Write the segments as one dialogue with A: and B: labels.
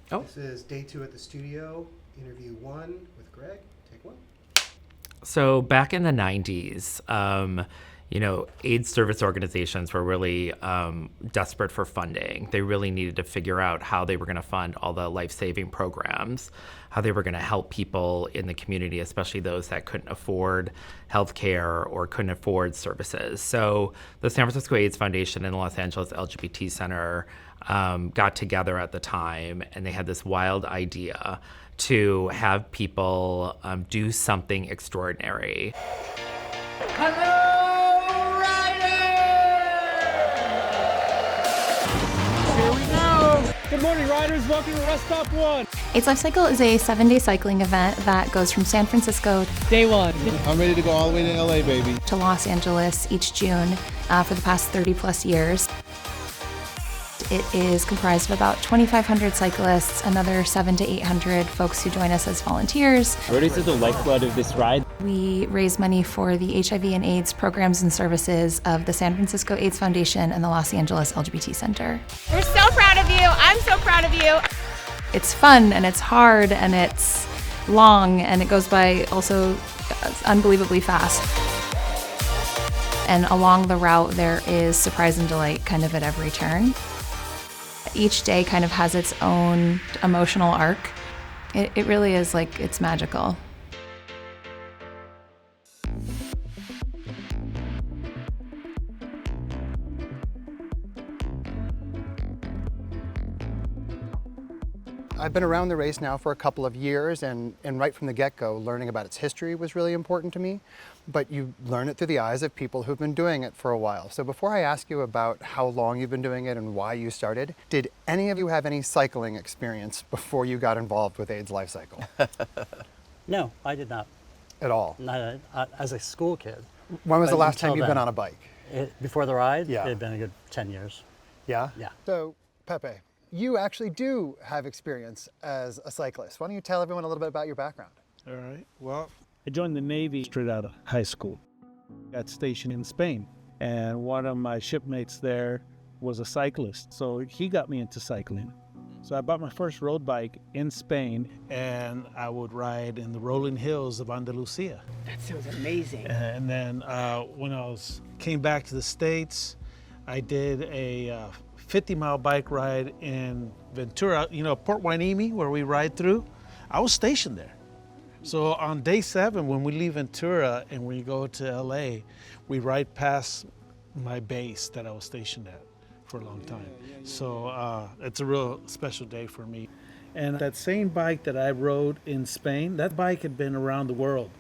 A: Oh.
B: This is day 2 at the studio, interview 1 with Greg. Take 1.
A: So back in the 90s, AIDS service organizations were really desperate for funding. They really needed to figure out how they were going to fund all the life-saving programs, how they were going to help people in the community, especially those that couldn't afford health care or couldn't afford services. So the San Francisco AIDS Foundation and the Los Angeles LGBT Center got together at the time, and they had this wild idea to have people do something extraordinary.
C: Hello, riders! Here we go! Good morning, riders. Welcome to Rest Stop 1.
D: AIDS LifeCycle is a 7-day cycling event that goes from San Francisco
C: Day 1.
E: I'm ready to go all the way to LA, baby.
D: to Los Angeles each June for the past 30 plus years. It is comprised of about 2,500 cyclists, another 700 to 800 folks who join us as volunteers.
F: Roadies is the lifeblood of this ride.
D: We raise money for the HIV and AIDS programs and services of the San Francisco AIDS Foundation and the Los Angeles LGBT Center.
G: We're so proud of you. I'm so proud of you.
D: It's fun and it's hard and it's long and it goes by also unbelievably fast. And along the route there is surprise and delight kind of at every turn. Each day kind of has its own emotional arc. It really is like, it's magical.
B: I've been around the race now for a couple of years, and right from the get-go, learning about its history was really important to me. But you learn it through the eyes of people who've been doing it for a while. So before I ask you about how long you've been doing it and why you started, did any of you have any cycling experience before you got involved with AIDS LifeCycle?
H: No, I did not.
B: At all?
H: Not as a school kid.
B: When was the
H: But
B: last time
H: until
B: you've been
H: then.
B: on a bike?
H: Before the ride,
B: Yeah.
H: it had been a good 10 years.
B: Yeah?
H: Yeah.
B: So, Pepe, you actually do have experience as a cyclist. Why don't you tell everyone a little bit about your background?
I: All right. Well, I joined the Navy straight out of high school. Got stationed in Spain, and one of my shipmates there was a cyclist, so he got me into cycling. So I bought my first road bike in Spain, and I would ride in the rolling hills of Andalusia.
C: That sounds amazing.
I: And then when I came back to the States, I did a 50-mile bike ride in Ventura, Port Hueneme, where we ride through. I was stationed there. So on day 7, when we leave Ventura and we go to LA, we ride past my base that I was stationed at for a long time. So it's a real special day for me. And that same bike that I rode in Spain, that bike had been around the world.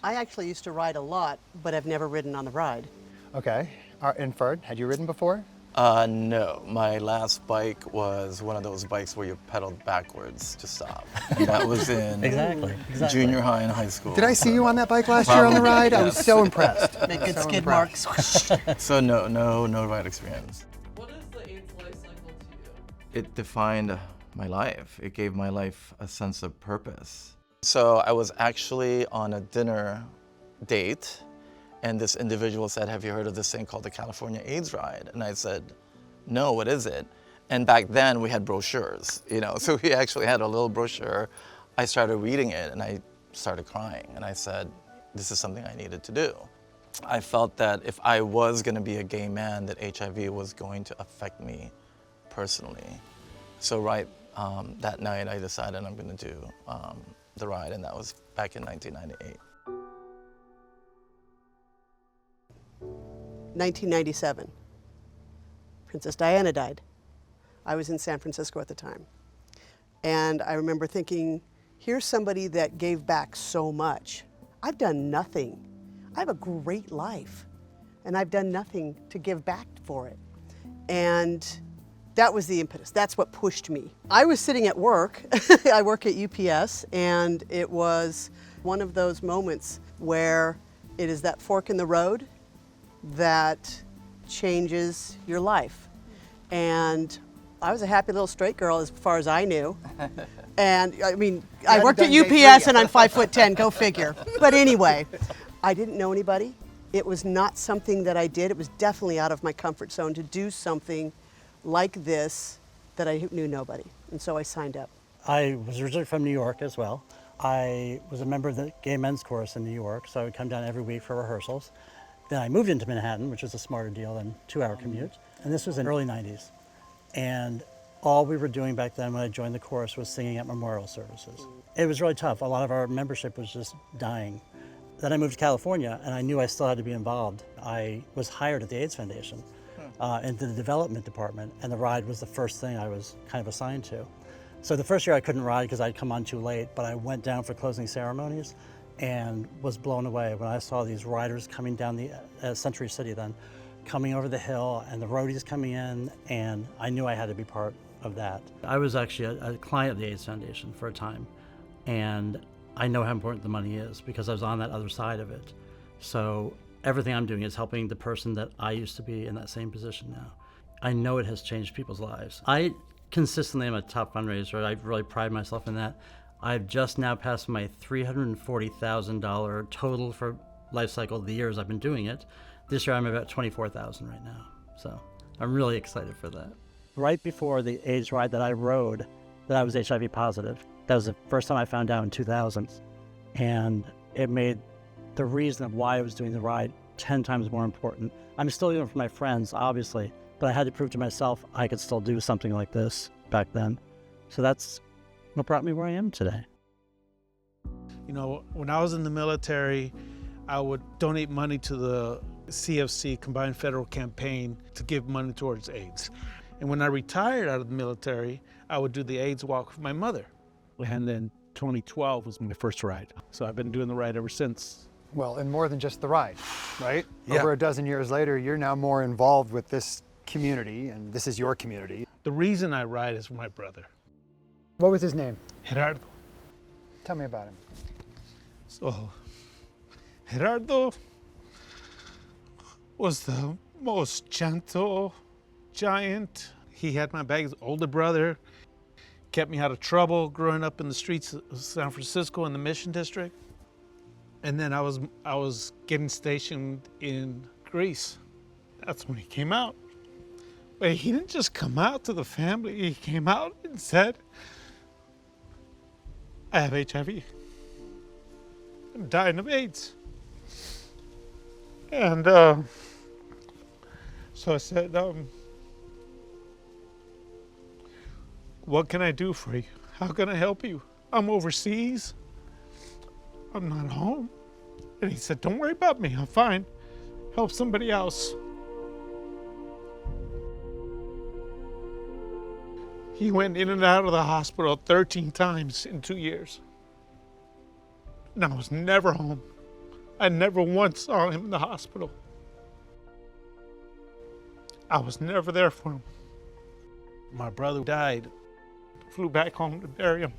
J: I actually used to ride a lot, but I've never ridden on the ride.
B: Okay. And Ferd, had you ridden before?
K: No, my last bike was one of those bikes where you pedaled backwards to stop. That was in
H: Exactly.
K: junior high and high school.
B: Did I see you on that bike last year on the ride? I was so impressed.
J: Make good
B: So
J: skid
B: impressed.
J: marks.
K: So no ride experience.
A: What is the AIDS life cycle to you?
K: It defined my life. It gave my life a sense of purpose. So I was actually on a dinner date, and this individual said, "Have you heard of this thing called the California AIDS Ride?" And I said, "No, what is it?" And back then we had brochures, so we actually had a little brochure. I started reading it and I started crying, and I said, this is something I needed to do. I felt that if I was going to be a gay man, that HIV was going to affect me personally. So that night I decided I'm going to do the ride, and that was back in 1998.
J: 1997. Princess Diana died. I was in San Francisco at the time. And I remember thinking, here's somebody that gave back so much. I've done nothing. I have a great life, and I've done nothing to give back for it. And that was the impetus. That's what pushed me. I was sitting at work. I work at UPS, and it was one of those moments where it is that fork in the road that changes your life. And I was a happy little straight girl as far as I knew. And I mean, I worked at UPS and I'm 5'10", go figure. But anyway, I didn't know anybody. It was not something that I did. It was definitely out of my comfort zone to do something like this that I knew nobody. And so I signed up.
H: I was originally from New York as well. I was a member of the gay men's chorus in New York, so I would come down every week for rehearsals. Then I moved into Manhattan, which was a smarter deal than 2-hour commute. And this was in the early 90s. And all we were doing back then when I joined the chorus was singing at memorial services. It was really tough. A lot of our membership was just dying. Then I moved to California, and I knew I still had to be involved. I was hired at the AIDS Foundation into the development department, and the ride was the first thing I was kind of assigned to. So the first year I couldn't ride because I'd come on too late, but I went down for closing ceremonies and was blown away when I saw these riders coming down the Century City then, coming over the hill, and the roadies coming in, and I knew I had to be part of that. I was actually a client of the AIDS Foundation for a time, and I know how important the money is because I was on that other side of it. So everything I'm doing is helping the person that I used to be in that same position now. I know it has changed people's lives. I consistently am a top fundraiser. I really pride myself in that. I've just now passed my $340,000 total for LifeCycle the years I've been doing it. This year I'm about $24,000 right now. So I'm really excited for that. Right before the AIDS ride that I rode, that I was HIV positive. That was the first time I found out in 2000. And it made the reason of why I was doing the ride 10 times more important. I'm still doing it for my friends, obviously, but I had to prove to myself I could still do something like this back then. So that's what brought me where I am today.
I: You know, when I was in the military, I would donate money to the CFC, Combined Federal Campaign, to give money towards AIDS. And when I retired out of the military, I would do the AIDS walk with my mother. And then 2012 was my first ride. So I've been doing the ride ever since.
B: Well, and more than just the ride, right?
I: Yeah.
B: Over a dozen years later, you're now more involved with this community, and this is your community.
I: The reason I ride is for my brother.
B: What was his name?
I: Gerardo.
B: Tell me about him.
I: So, Gerardo was the most gentle giant. He had my back, his older brother, kept me out of trouble growing up in the streets of San Francisco in the Mission District. And then I was getting stationed in Greece. That's when he came out. But he didn't just come out to the family. He came out and said, I have HIV. I'm dying of AIDS. And so I said, what can I do for you? How can I help you? I'm overseas. I'm not home. And he said, don't worry about me, I'm fine. Help somebody else. He went in and out of the hospital 13 times in 2 years. And I was never home. I never once saw him in the hospital. I was never there for him. My brother died, flew back home to bury him.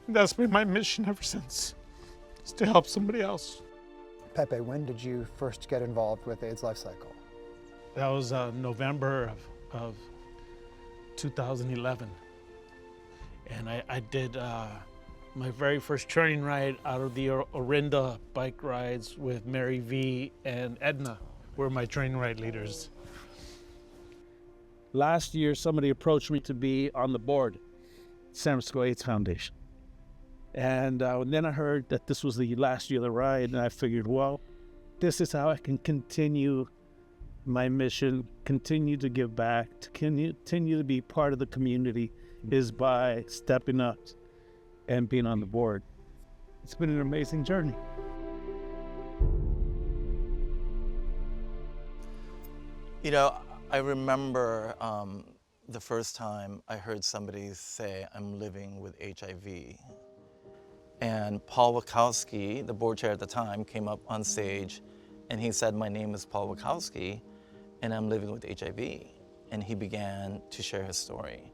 I: And that's been my mission ever since, is to help somebody else.
B: Pepe, when did you first get involved with AIDS LifeCycle?
I: That was November of 2011. And I did my very first training ride out of the Orinda bike rides with Mary V and Edna were my training ride leaders. Last year, somebody approached me to be on the board, San Francisco AIDS Foundation. And then I heard that this was the last year of the ride, and I figured, well, this is how I can continue my mission, continue to give back, to continue to be part of the community, is by stepping up and being on the board. It's been an amazing journey.
K: You know, I remember the first time I heard somebody say, I'm living with HIV. And Paul Wachowski, the board chair at the time, came up on stage and he said, my name is Paul Wachowski and I'm living with HIV. And he began to share his story.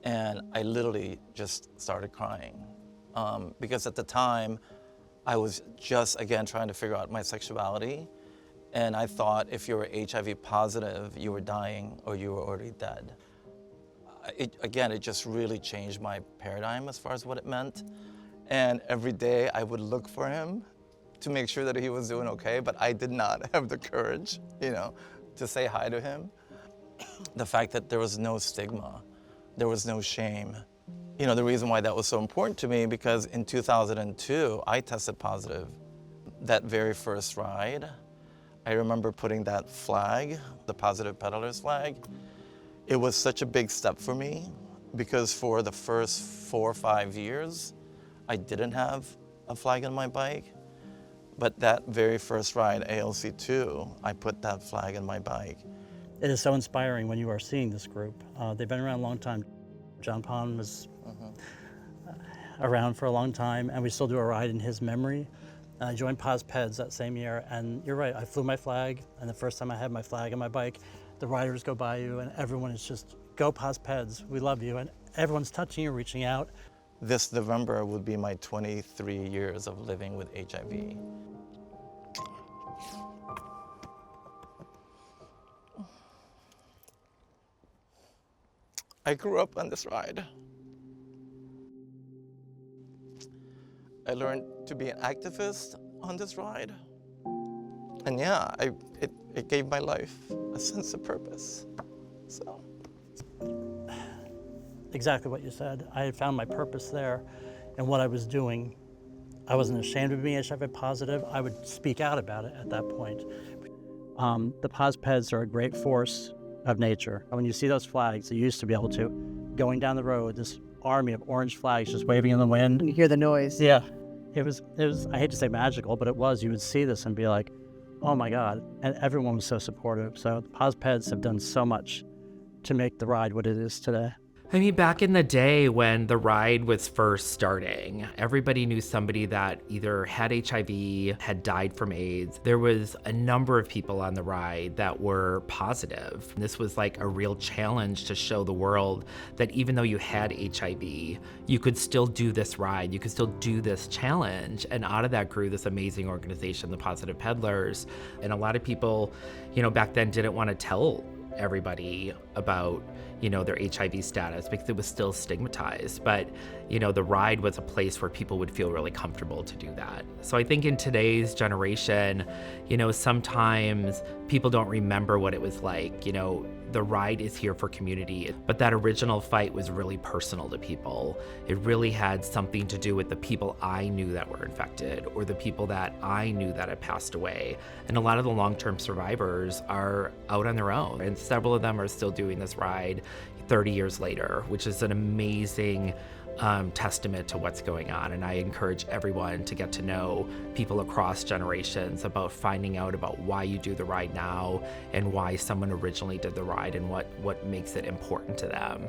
K: And I literally just started crying. Because at the time, I was just, again, trying to figure out my sexuality. And I thought if you were HIV positive, you were dying or you were already dead. It just really changed my paradigm as far as what it meant. And every day I would look for him to make sure that he was doing okay, but I did not have the courage, to say hi to him. The fact that there was no stigma There was no shame. You know, the reason why that was so important to me, because in 2002, I tested positive. That very first ride, I remember putting that flag, the Positive Peddlers flag. It was such a big step for me, because for the first 4 or 5 years, I didn't have a flag on my bike. But that very first ride, ALC2, I put that flag on my bike.
H: It is so inspiring when you are seeing this group. They've been around a long time. John Pond was around for a long time, and we still do a ride in his memory. I joined PosPeds that same year, and you're right, I flew my flag, and the first time I had my flag on my bike, the riders go by you, and everyone is just, go PosPeds, we love you, and everyone's touching you, reaching out.
K: This November would be my 23 years of living with HIV. I grew up on this ride. I learned to be an activist on this ride. And yeah, it gave my life a sense of purpose. So.
H: Exactly what you said. I had found my purpose there and what I was doing. I wasn't ashamed of being HIV positive. I would speak out about it at that point. The PosPeds are a great force of nature. When you see those flags, you used to be able to, going down the road, this army of orange flags just waving in the wind.
J: You hear the noise.
H: Yeah. It was, I hate to say magical, but it was. You would see this and be like, oh my God. And everyone was so supportive. So the PosPeds have done so much to make the ride what it is today.
A: I mean, back in the day when the ride was first starting, everybody knew somebody that either had HIV, had died from AIDS. There was a number of people on the ride that were positive. This was like a real challenge to show the world that even though you had HIV, you could still do this ride, you could still do this challenge. And out of that grew this amazing organization, the Positive Peddlers. And a lot of people, you know, back then didn't want to tell everybody about, you know, their HIV status because it was still stigmatized. But, you know, the ride was a place where people would feel really comfortable to do that. So I think in today's generation, you know, sometimes people don't remember what it was like. You know, the ride is here for community, but that original fight was really personal to people. It really had something to do with the people I knew that were infected or the people that I knew that had passed away. And a lot of the long-term survivors are out on their own, and several of them are still doing this ride 30 years later, which is an amazing testament to what's going on. And I encourage everyone to get to know people across generations about finding out about why you do the ride now and why someone originally did the ride and what makes it important to them.